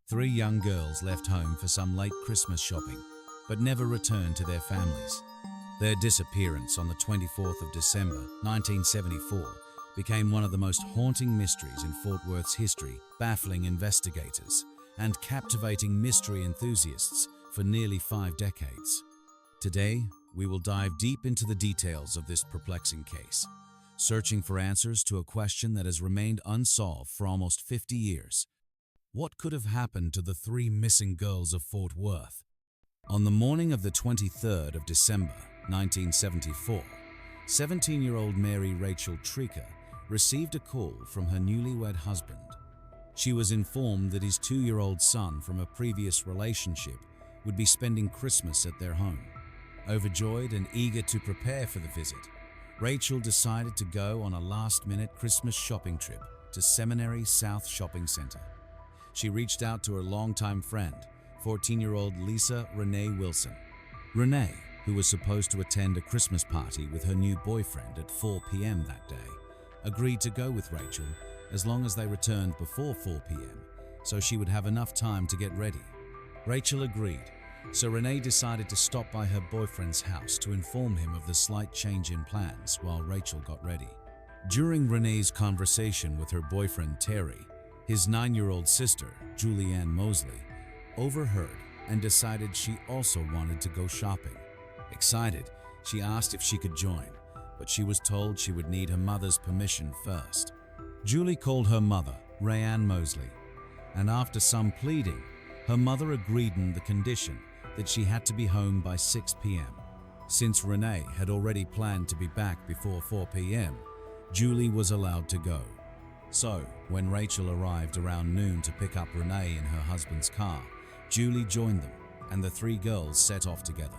Three young girls left home for some late Christmas shopping, but never returned to their families. Their disappearance on the 24th of December, 1974, became one of the most haunting mysteries in Fort Worth's history, baffling investigators and captivating mystery enthusiasts for nearly 5 decades. Today, we will dive deep into the details of this perplexing case, searching for answers to a question that has remained unsolved for almost 50 years. What could have happened to the 3 missing girls of Fort Worth? On the morning of the 23rd of December, 1974, 17-year-old Mary Rachel Trika received a call from her newlywed husband. She was informed that his 2-year-old son from a previous relationship would be spending Christmas at their home. Overjoyed and eager to prepare for the visit, Rachel decided to go on a last-minute Christmas shopping trip to Seminary South Shopping Center. She reached out to her longtime friend, 14-year-old Lisa Renee Wilson. Renee, who was supposed to attend a Christmas party with her new boyfriend at 4 p.m. that day, agreed to go with Rachel as long as they returned before 4 p.m. so she would have enough time to get ready. Rachel agreed, so Renee decided to stop by her boyfriend's house to inform him of the slight change in plans while Rachel got ready. During Renee's conversation with her boyfriend Terry, his 9-year-old sister, Julianne Mosley, overheard and decided she also wanted to go shopping. Excited, she asked if she could join, but she was told she would need her mother's permission first. Julie called her mother, Rayanne Mosley, and after some pleading, her mother agreed on the condition that she had to be home by 6 p.m. Since Renee had already planned to be back before 4 p.m., Julie was allowed to go. So, when Rachel arrived around noon to pick up Renee in her husband's car, Julie joined them, and the 3 girls set off together.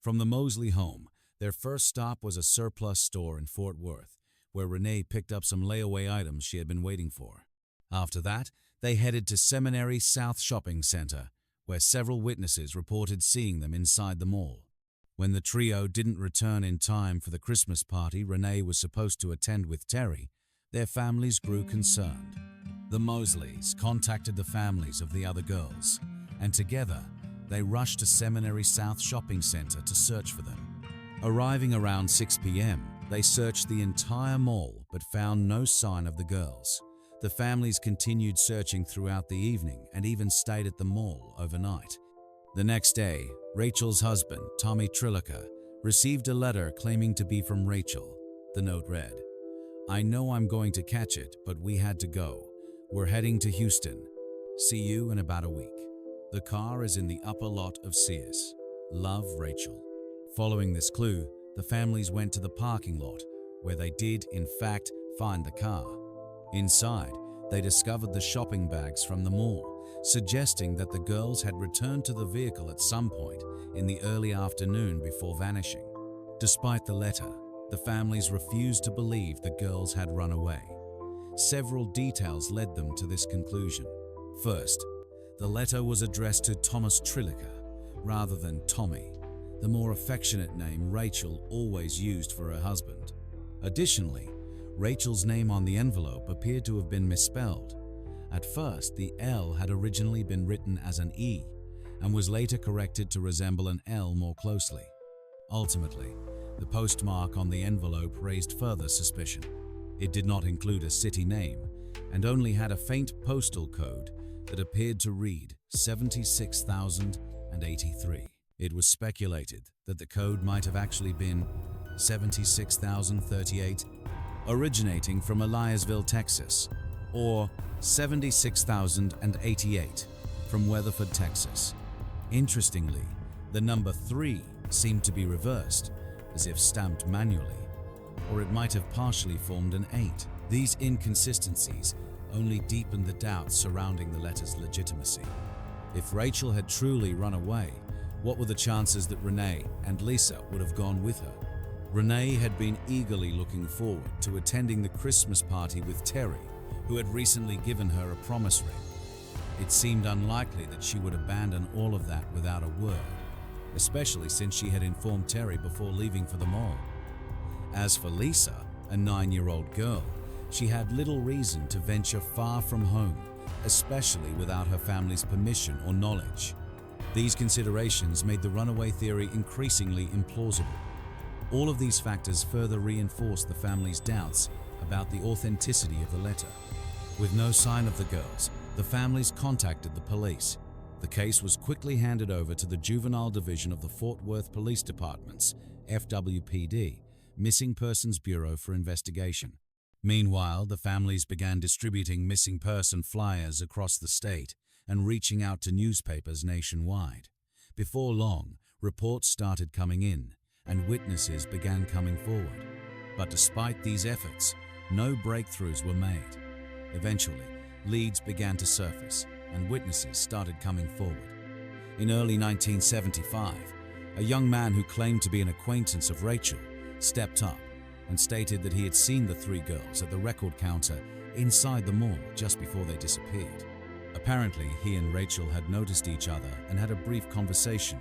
From the Mosley home, their first stop was a surplus store in Fort Worth, where Renee picked up some layaway items she had been waiting for. After that, they headed to Seminary South Shopping Center, where several witnesses reported seeing them inside the mall. When the trio didn't return in time for the Christmas party Renee was supposed to attend with Terry, their families grew concerned. The Mosleys contacted the families of the other girls, and together, they rushed to Seminary South Shopping Center to search for them. Arriving around 6 p.m., they searched the entire mall but found no sign of the girls. The families continued searching throughout the evening and even stayed at the mall overnight. The next day, Rachel's husband, Tommy Trillica, received a letter claiming to be from Rachel. The note read, "I know I'm going to catch it, but we had to go. We're heading to Houston. See you in about a week. The car is in the upper lot of Sears. Love, Rachel." Following this clue, the families went to the parking lot, where they did, in fact, find the car. Inside, they discovered the shopping bags from the mall, suggesting that the girls had returned to the vehicle at some point in the early afternoon before vanishing. Despite the letter, the families refused to believe the girls had run away. Several details led them to this conclusion. First, the letter was addressed to Thomas Trillica rather than Tommy, the more affectionate name Rachel always used for her husband. Additionally, Rachel's name on the envelope appeared to have been misspelled. At first, the L had originally been written as an E and was later corrected to resemble an L more closely. Ultimately, the postmark on the envelope raised further suspicion. It did not include a city name and only had a faint postal code that appeared to read 76,083. It was speculated that the code might have actually been 76,038, originating from Eliasville, Texas, or 76,088 from Weatherford, Texas. Interestingly, the number 3 seemed to be reversed, as if stamped manually, or it might have partially formed an 8. These inconsistencies only deepened the doubts surrounding the letter's legitimacy. If Rachel had truly run away, what were the chances that Renee and Lisa would have gone with her? Renee had been eagerly looking forward to attending the Christmas party with Terry, who had recently given her a promise ring. It seemed unlikely that she would abandon all of that without a word, especially since she had informed Terry before leaving for the mall. As for Lisa, a 9-year-old girl, she had little reason to venture far from home especially without her family's permission or knowledge. These considerations made the runaway theory increasingly implausible. All of these factors further reinforced the family's doubts about the authenticity of the letter. With no sign of the girls, the families contacted the police. The case was quickly handed over to the Juvenile Division of the Fort Worth Police Department's FWPD, Missing Persons Bureau, for investigation. Meanwhile, the families began distributing missing person flyers across the state and reaching out to newspapers nationwide. Before long, reports started coming in, and witnesses began coming forward. But despite these efforts, no breakthroughs were made. Eventually, leads began to surface, and witnesses started coming forward. In early 1975, a young man who claimed to be an acquaintance of Rachel stepped up and stated that he had seen the three girls at the record counter inside the mall just before they disappeared. Apparently, he and Rachel had noticed each other and had a brief conversation.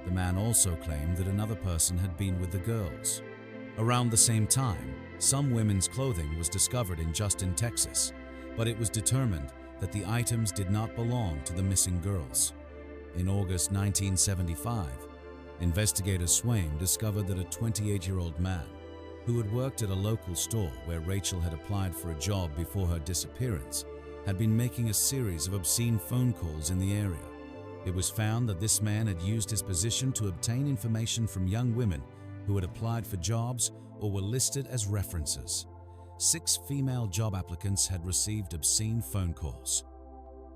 The man also claimed that another person had been with the girls. Around the same time, some women's clothing was discovered in Justin, Texas, but it was determined that the items did not belong to the missing girls. In August 1975, investigator Swaim discovered that a 28-year-old man who had worked at a local store where Rachel had applied for a job before her disappearance had been making a series of obscene phone calls in the area. It was found that this man had used his position to obtain information from young women who had applied for jobs or were listed as references. 6 female job applicants had received obscene phone calls.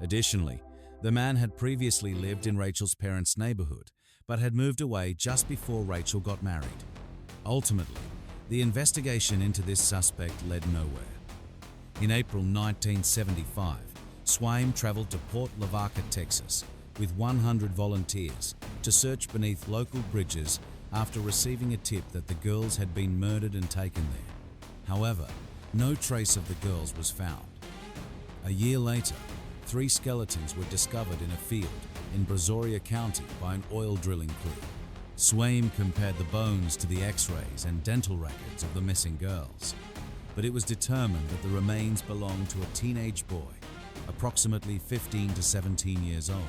Additionally, the man had previously lived in Rachel's parents' neighborhood, but had moved away just before Rachel got married. Ultimately, the investigation into this suspect led nowhere. In April 1975, Swaim traveled to Port Lavaca, Texas, with 100 volunteers to search beneath local bridges after receiving a tip that the girls had been murdered and taken there. However, no trace of the girls was found. A year later, 3 skeletons were discovered in a field in Brazoria County by an oil drilling crew. Swaim compared the bones to the x-rays and dental records of the missing girls, but it was determined that the remains belonged to a teenage boy, approximately 15 to 17 years old,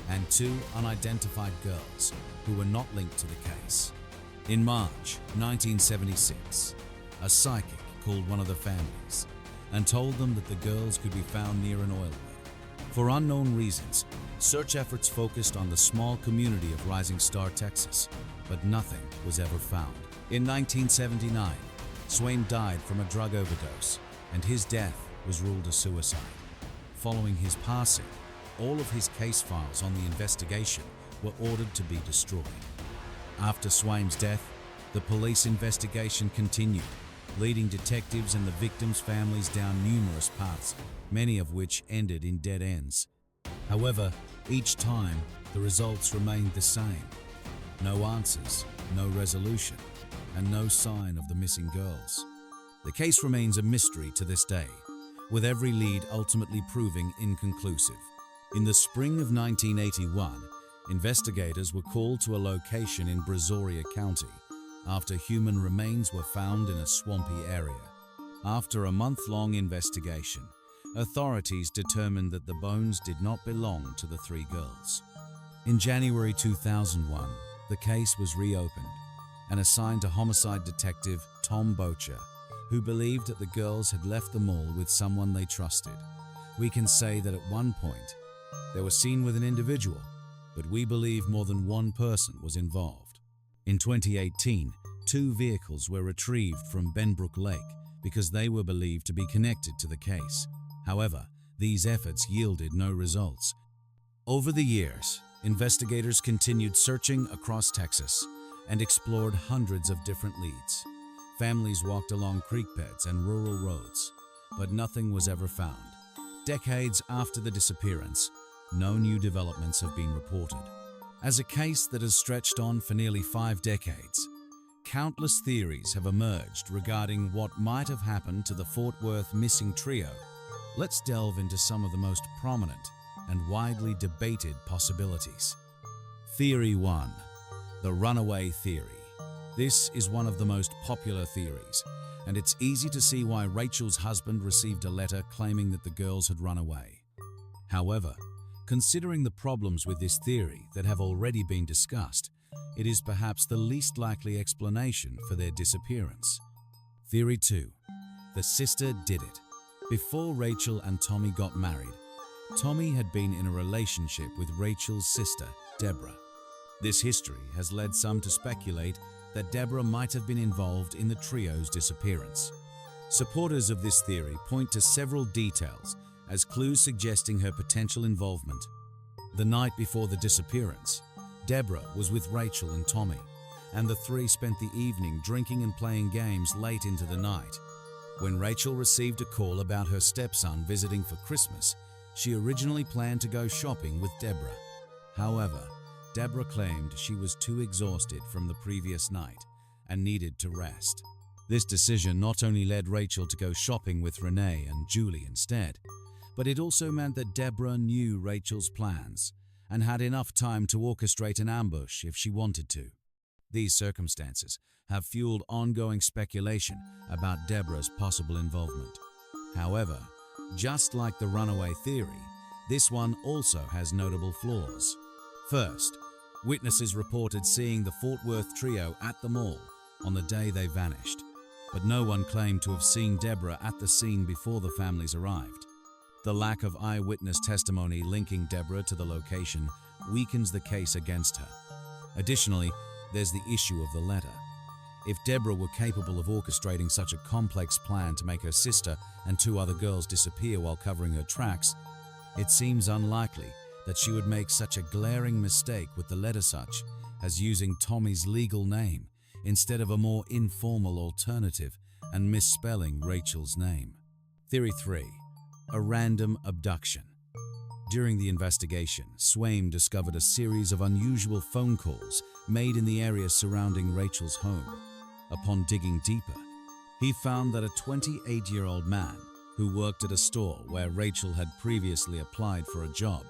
and 2 unidentified girls who were not linked to the case. In March 1976, a psychic called one of the families and told them that the girls could be found near an oil well. For unknown reasons, search efforts focused on the small community of Rising Star, Texas, but nothing was ever found. In 1979, Swaim died from a drug overdose, and his death was ruled a suicide. Following his passing, all of his case files on the investigation were ordered to be destroyed. After Swaim's death, the police investigation continued, leading detectives and the victims' families down numerous paths, many of which ended in dead ends. However, each time, the results remained the same. No answers, no resolution, and no sign of the missing girls. The case remains a mystery to this day, with every lead ultimately proving inconclusive. In the spring of 1981, investigators were called to a location in Brazoria County after human remains were found in a swampy area. After a month-long investigation, authorities determined that the bones did not belong to the 3 girls. In January 2001, the case was reopened and assigned to homicide detective Tom Bocher, who believed that the girls had left the mall with someone they trusted. We can say that at one point, they were seen with an individual, but we believe more than one person was involved. In 2018, 2 vehicles were retrieved from Benbrook Lake because they were believed to be connected to the case. However, these efforts yielded no results. Over the years, investigators continued searching across Texas and explored hundreds of different leads. Families walked along creek beds and rural roads, but nothing was ever found. Decades after the disappearance, no new developments have been reported. As a case that has stretched on for nearly 5 decades, countless theories have emerged regarding what might have happened to the Fort Worth missing trio. Let's delve into some of the most prominent and widely debated possibilities. Theory 1. The runaway theory. This is one of the most popular theories, and it's easy to see why Rachel's husband received a letter claiming that the girls had run away. However, considering the problems with this theory that have already been discussed, it is perhaps the least likely explanation for their disappearance. Theory 2. The sister did it. Before Rachel and Tommy got married, Tommy had been in a relationship with Rachel's sister, Deborah. This history has led some to speculate that Deborah might have been involved in the trio's disappearance. Supporters of this theory point to several details as clues suggesting her potential involvement. The night before the disappearance, Deborah was with Rachel and Tommy, and the three spent the evening drinking and playing games late into the night. When Rachel received a call about her stepson visiting for Christmas, she originally planned to go shopping with Deborah. However, Deborah claimed she was too exhausted from the previous night and needed to rest. This decision not only led Rachel to go shopping with Renee and Julie instead, but it also meant that Deborah knew Rachel's plans and had enough time to orchestrate an ambush if she wanted to. These circumstances have fueled ongoing speculation about Deborah's possible involvement. However, just like the runaway theory, this one also has notable flaws. First, witnesses reported seeing the Fort Worth trio at the mall on the day they vanished, but no one claimed to have seen Deborah at the scene before the families arrived. The lack of eyewitness testimony linking Deborah to the location weakens the case against her. Additionally, there's the issue of the letter. If Deborah were capable of orchestrating such a complex plan to make her sister and two other girls disappear while covering her tracks, it seems unlikely that she would make such a glaring mistake with the letter, such as using Tommy's legal name instead of a more informal alternative and misspelling Rachel's name. Theory 3. A random abduction. During the investigation, Swaim discovered a series of unusual phone calls made in the area surrounding Rachel's home. Upon digging deeper, he found that a 28-year-old man who worked at a store where Rachel had previously applied for a job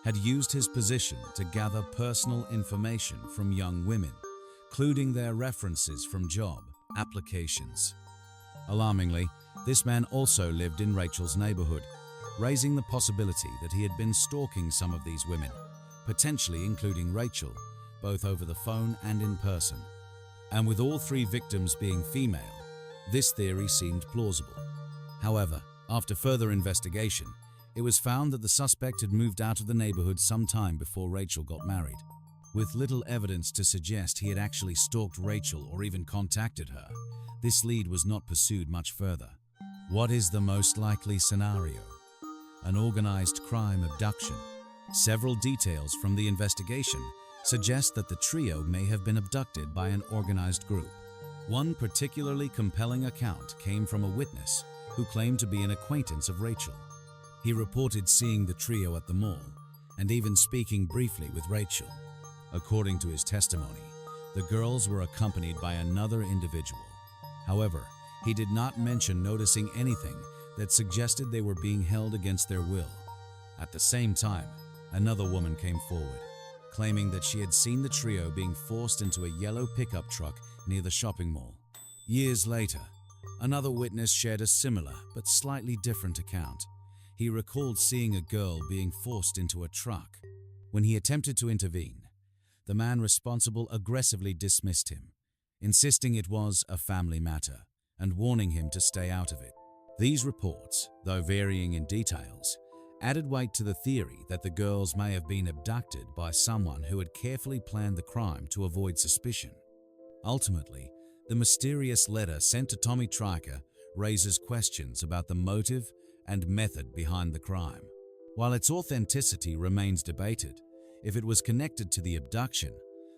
had used his position to gather personal information from young women, including their references from job applications. Alarmingly, this man also lived in Rachel's neighborhood, raising the possibility that he had been stalking some of these women, potentially including Rachel, both over the phone and in person. And with all three victims being female, this theory seemed plausible. However, after further investigation, it was found that the suspect had moved out of the neighborhood some time before Rachel got married. With little evidence to suggest he had actually stalked Rachel or even contacted her, this lead was not pursued much further. What is the most likely scenario? An organized crime abduction. Several details from the investigation suggest that the trio may have been abducted by an organized group. One particularly compelling account came from a witness who claimed to be an acquaintance of Rachel. He reported seeing the trio at the mall and even speaking briefly with Rachel. According to his testimony, the girls were accompanied by another individual. However, he did not mention noticing anything that suggested they were being held against their will. At the same time, another woman came forward, claiming that she had seen the trio being forced into a yellow pickup truck near the shopping mall. Years later, another witness shared a similar but slightly different account. He recalled seeing a girl being forced into a truck. When he attempted to intervene, the man responsible aggressively dismissed him, insisting it was a family matter and warning him to stay out of it. These reports, though varying in details, added weight to the theory that the girls may have been abducted by someone who had carefully planned the crime to avoid suspicion. Ultimately, the mysterious letter sent to Tommy Triker raises questions about the motive and method behind the crime. While its authenticity remains debated, if it was connected to the abduction,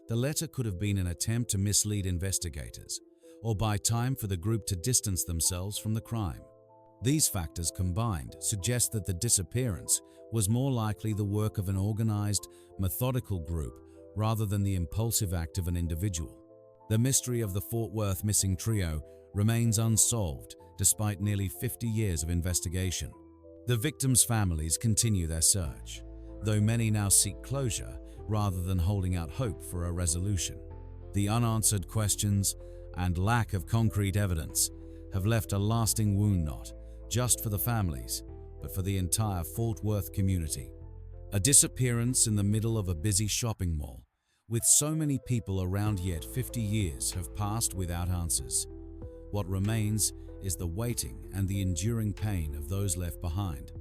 the letter could have been an attempt to mislead investigators or buy time for the group to distance themselves from the crime. These factors combined suggest that the disappearance was more likely the work of an organized, methodical group rather than the impulsive act of an individual. The mystery of the Fort Worth missing trio remains unsolved despite nearly 50 years of investigation. The victims' families continue their search, though many now seek closure rather than holding out hope for a resolution. The unanswered questions and lack of concrete evidence have left a lasting wound not just for the families, but for the entire Fort Worth community. A disappearance in the middle of a busy shopping mall, with so many people around, yet 50 years have passed without answers. What remains is the waiting and the enduring pain of those left behind.